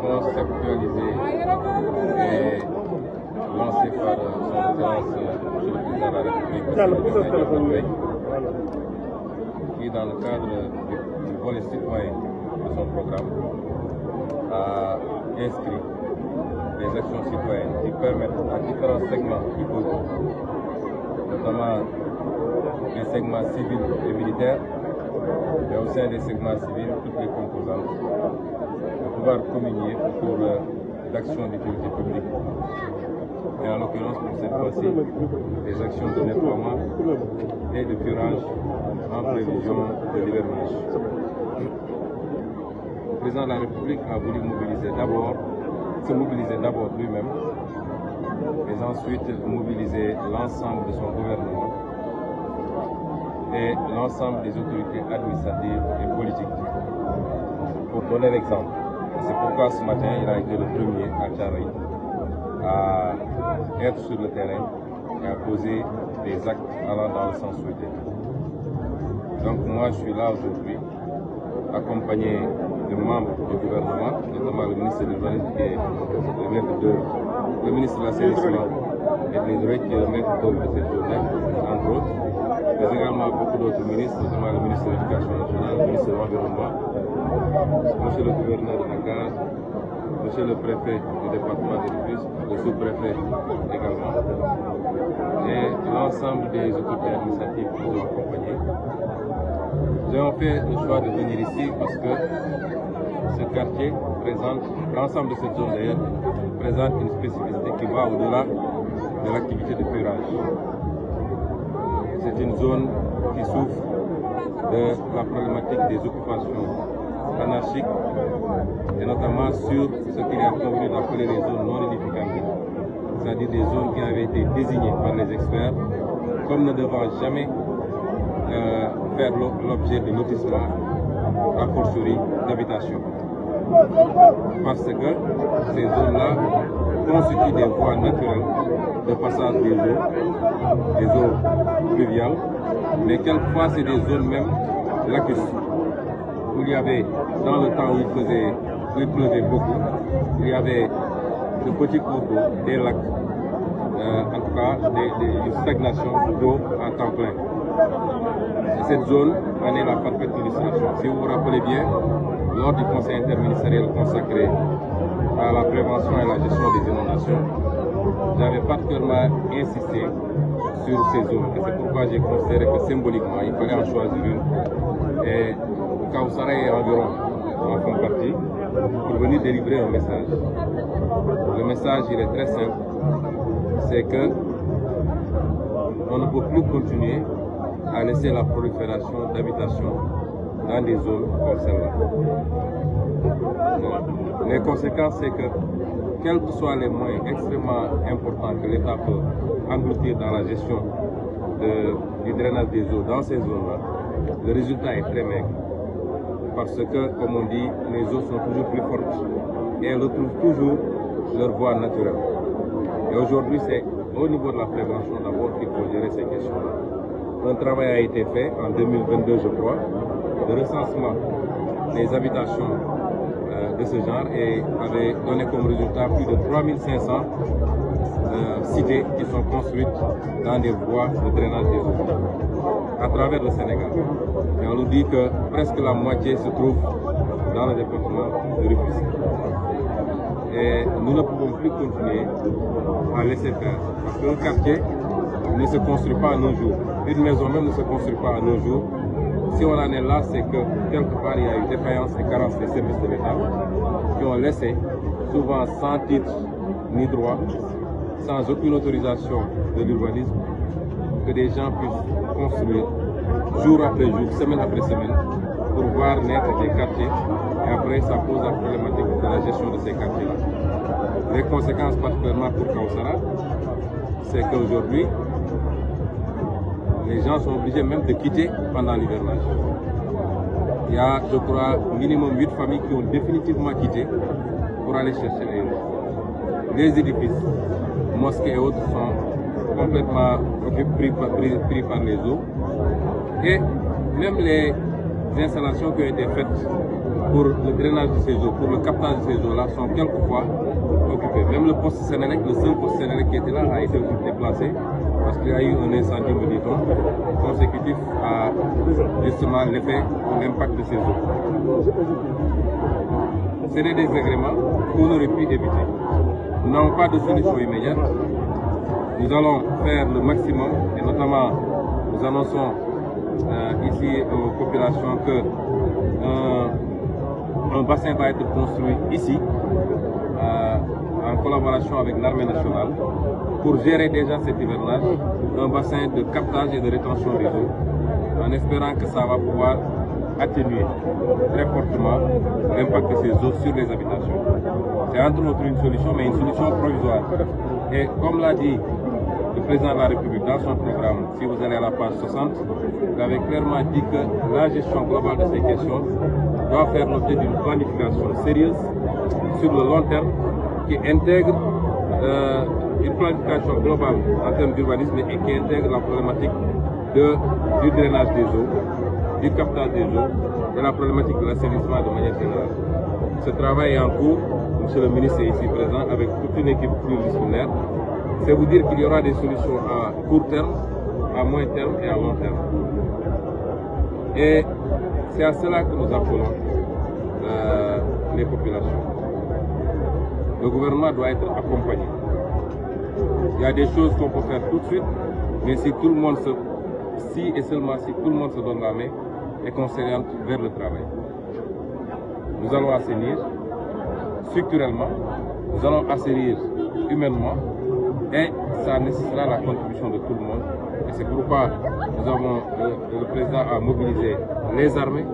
conceptualisé et lancé par son Excellence le Président de la République, qui dans le cadre du volet citoyen de son programme a inscrit des actions citoyennes qui permettent à différents segments du peuple, notamment les segments civils et militaires, mais au sein des segments civils, toutes les composantes, de pouvoir communier pour d'actions d'utilité publique. Et en l'occurrence, pour cette fois-ci, des actions de nettoiement et de curage en prévision de l'hivernage. Le président de la République a voulu se mobiliser d'abord lui-même, mais ensuite mobiliser l'ensemble de son gouvernement et l'ensemble des autorités administratives et politiques pour donner l'exemple. C'est pourquoi ce matin, il a été le premier à Thiaroye à être sur le terrain et à poser des actes allant dans le sens souhaité. Donc moi, je suis là aujourd'hui, accompagné de membres du gouvernement, notamment le ministre de l'Urbanisme qui est le ministre de l'Assainissement et de l'Hydraulique qui est le maître d'œuvre de cette journée, entre autres, mais également beaucoup d'autres ministres, notamment le ministre de l'Éducation nationale, le ministre de l'Environnement, monsieur le gouverneur de Dakar, monsieur le préfet du département de Rufisque, le sous-préfet également, et l'ensemble des autorités administratives qui nous ont accompagnés. Nous avons fait le choix de venir ici parce que ce quartier présente, l'ensemble de cette zone d'ailleurs, présente une spécificité qui va au-delà de l'activité de curage. C'est une zone qui souffre de la problématique des occupations anarchiques et notamment sur ce qu'il est convenu d'appeler les zones non édificantes, c'est-à-dire des zones qui avaient été désignées par les experts comme ne devant jamais faire l'objet de lotissement à fortiori d'habitation. Parce que ces zones-là constituent des voies naturelles de passage des eaux pluviales, mais quelquefois c'est des zones même lacustres, où il y avait, dans le temps où il pleuvait beaucoup, il y avait de petits cours d'eau, des lacs, en tout cas une stagnation d'eau en temps plein. Et cette zone en est la parfaite illustration. Si vous vous rappelez bien, lors du conseil interministériel consacré à la prévention et la gestion des inondations, j'avais particulièrement insisté sur ces zones. Et c'est pourquoi j'ai considéré que symboliquement, il fallait en choisir une. Et Kawsara et environ en font partie pour venir délivrer un message. Le message, il est très simple. C'est que on ne peut plus continuer à laisser la prolifération d'habitations dans des zones comme celle-là. Les conséquences, c'est que, quels que soient les moyens extrêmement importants que l'État peut engloutir dans la gestion du drainage des eaux dans ces zones-là, le résultat est très maigre. Parce que, comme on dit, les eaux sont toujours plus fortes et elles retrouvent toujours leur voie naturelle. Et aujourd'hui, c'est au niveau de la prévention d'abord qu'il faut gérer ces questions-là. Un travail a été fait en 2022, je crois, de recensement des habitations de ce genre et avait donné comme résultat plus de 3500 cités qui sont construites dans des voies de drainage des eaux à travers le Sénégal. Et on nous dit que presque la moitié se trouve dans le département de Rufisque. Et nous ne pouvons plus continuer à laisser faire. Parce qu'un quartier ne se construit pas à nos jours. Une maison même ne se construit pas à nos jours. Si on en est là, c'est que quelque part il y a eu défaillance et carence des services de l'État qui ont laissé, souvent sans titre ni droit, sans aucune autorisation de l'urbanisme, que des gens puissent construire jour après jour, semaine après semaine, pour voir naître des quartiers. Et après, ça pose la problématique de la gestion de ces quartiers-là. Les conséquences, particulièrement pour Kawsara, c'est qu'aujourd'hui, les gens sont obligés même de quitter pendant l'hivernage. Il y a, je crois, minimum 8 familles qui ont définitivement quitté pour aller chercher ailleurs. Les édifices, mosquées et autres sont complètement pris par les eaux. Et même les installations qui ont été faites pour le drainage de ces eaux, pour le captage de ces eaux-là, sont quelquefois occupées. Même le poste Sénélec, le seul poste Sénélec qui était là, a été déplacé parce qu'il y a eu un incendie, me dit-on, consécutif à justement l'effet ou l'impact de ces eaux. C'est des désagréments qu'on aurait pu éviter. Nous n'avons pas de solution immédiate. Nous allons faire le maximum et notamment nous annonçons ici aux populations que un bassin va être construit ici en collaboration avec l'armée nationale pour gérer déjà cet hivernage, un bassin de captage et de rétention des eaux, en espérant que ça va pouvoir atténuer très fortement l'impact de ces eaux sur les habitations. C'est entre autres une solution, mais une solution provisoire. Et comme l'a dit le président de la République dans son programme, si vous allez à la page 60, il avait clairement dit que la gestion globale de ces questions doit faire l'objet d'une planification sérieuse sur le long terme qui intègre une planification globale en termes d'urbanisme et qui intègre la problématique du drainage des eaux, du captage des eaux et la problématique de l'assainissement de manière générale. Ce travail est en cours, monsieur le ministre est ici présent avec toute une équipe pluridisciplinaire. C'est vous dire qu'il y aura des solutions à court terme, à moyen terme et à long terme. Et c'est à cela que nous appelons les populations. Le gouvernement doit être accompagné. Il y a des choses qu'on peut faire tout de suite, mais si tout le monde si et seulement si tout le monde se donne la main et qu'on s'oriente vers le travail. Nous allons assainir structurellement, nous allons assainir humainement et ça nécessitera la contribution de tout le monde. Et c'est pourquoi le président a mobilisé les armées,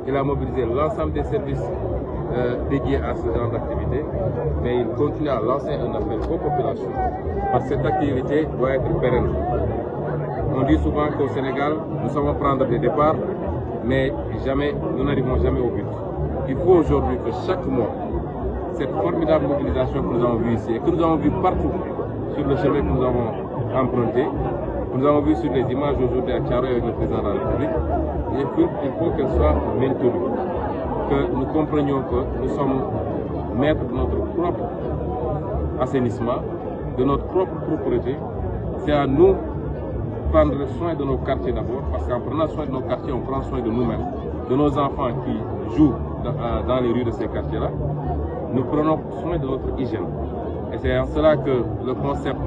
il a mobilisé l'ensemble des services dédiés à ce genre d'activité, mais il continue à lancer un appel aux populations parce que cette activité doit être pérenne. On dit souvent qu'au Sénégal, nous savons prendre des départs, mais nous n'arrivons jamais au but. Il faut aujourd'hui que chaque mois, cette formidable mobilisation que nous avons vue ici et que nous avons vue partout sur le chemin que nous avons emprunté, que nous avons vu sur les images aujourd'hui à Thiaroye avec le président de la République, il faut qu'elle soit maintenue, que nous comprenions que nous sommes maîtres de notre propre assainissement, de notre propre propreté. C'est à nous prendre soin de nos quartiers d'abord, parce qu'en prenant soin de nos quartiers, on prend soin de nous-mêmes, de nos enfants qui jouent dans les rues de ces quartiers-là. Nous prenons soin de notre hygiène. Et c'est en cela que le concept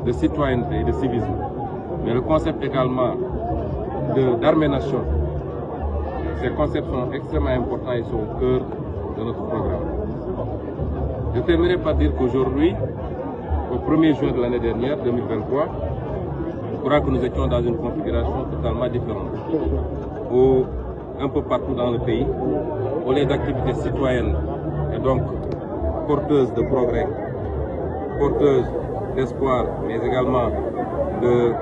de citoyenneté et de civisme, mais le concept également d'armée-nation, ces concepts sont extrêmement importants et sont au cœur de notre programme. Je terminerai par dire qu'aujourd'hui, au 1er juin de l'année dernière, 2023, je crois que nous étions dans une configuration totalement différente. Où, un peu partout dans le pays, où les activités citoyennes et donc porteuses de progrès, porteuses d'espoir, mais également de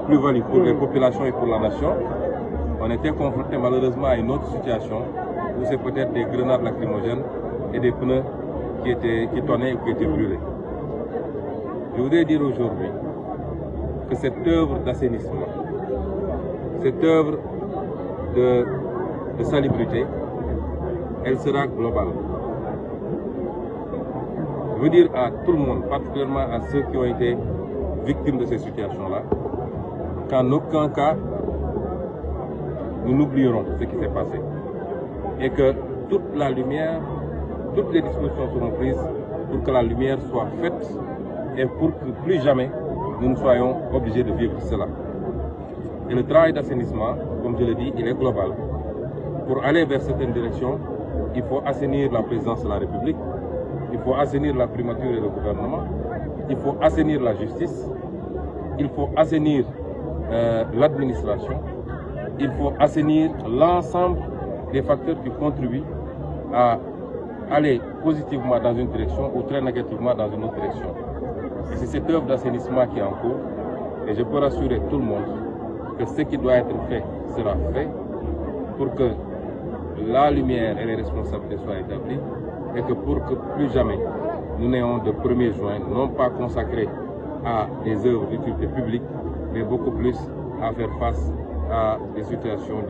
plus-value pour les populations et pour la nation, on était confronté malheureusement à une autre situation où c'est peut-être des grenades lacrymogènes et des pneus qui tonnaient ou qui étaient brûlés. Je voudrais dire aujourd'hui que cette œuvre d'assainissement, cette œuvre de salubrité, elle sera globale. Je veux dire à tout le monde, particulièrement à ceux qui ont été victimes de ces situations-là, qu'en aucun cas, nous n'oublierons ce qui s'est passé. Et que toute la lumière, toutes les dispositions seront prises pour que la lumière soit faite et pour que plus jamais nous ne soyons obligés de vivre cela. Et le travail d'assainissement, comme je l'ai dit, il est global. Pour aller vers certaines directions, il faut assainir la présidence de la République, il faut assainir la primature et le gouvernement, il faut assainir la justice, il faut assainir l'administration, il faut assainir l'ensemble des facteurs qui contribuent à aller positivement dans une direction ou très négativement dans une autre direction. C'est cette œuvre d'assainissement qui est en cours et je peux rassurer tout le monde que ce qui doit être fait sera fait pour que la lumière et les responsabilités soient établies et que pour que plus jamais nous n'ayons de 1er juin, non pas consacré à des œuvres d'utilité publique, mais beaucoup plus à faire face à des situations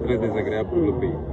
très désagréables pour le pays.